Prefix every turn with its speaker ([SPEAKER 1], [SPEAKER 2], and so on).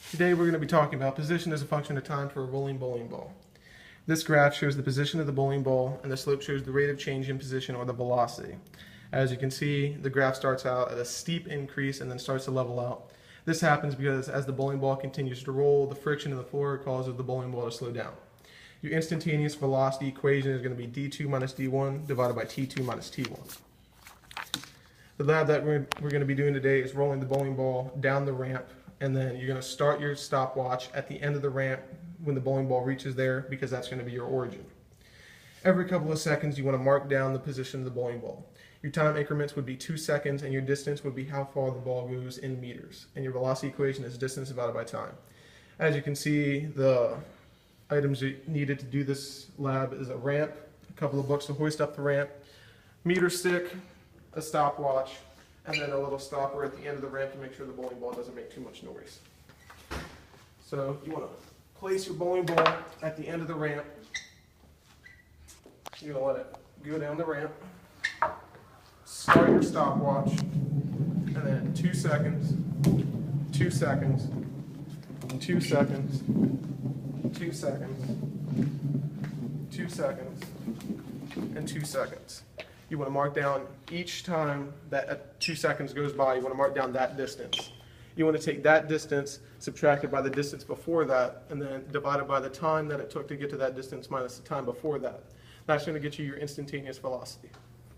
[SPEAKER 1] Today we're going to be talking about position as a function of time for a rolling bowling ball. This graph shows the position of the bowling ball, and the slope shows the rate of change in position, or the velocity. As you can see, the graph starts out at a steep increase and then starts to level out. This happens because as the bowling ball continues to roll, the friction in the floor causes the bowling ball to slow down. Your instantaneous velocity equation is going to be d2 minus d1 divided by t2 minus t1. The lab that we're going to be doing today is rolling the bowling ball down the ramp, and then you're going to start your stopwatch at the end of the ramp when the bowling ball reaches there, because that's going to be your origin. Every couple of seconds you want to mark down the position of the bowling ball. Your time increments would be 2 seconds, and your distance would be how far the ball goes in meters. And your velocity equation is distance divided by time. As you can see, the items needed to do this lab is a ramp, a couple of books to hoist up the ramp, meter stick, a stopwatch, and then a little stopper at the end of the ramp to make sure the bowling ball doesn't make too much noise. So you want to place your bowling ball at the end of the ramp. You're going to let it go down the ramp. Start your stopwatch, and then 2 seconds, 2 seconds, 2 seconds, 2 seconds, 2 seconds, and 2 seconds. You want to mark down each time that 2 seconds goes by, you want to mark down that distance. You want to take that distance, subtracted by the distance before that, and then divided by the time that it took to get to that distance minus the time before that. That's going to get you your instantaneous velocity.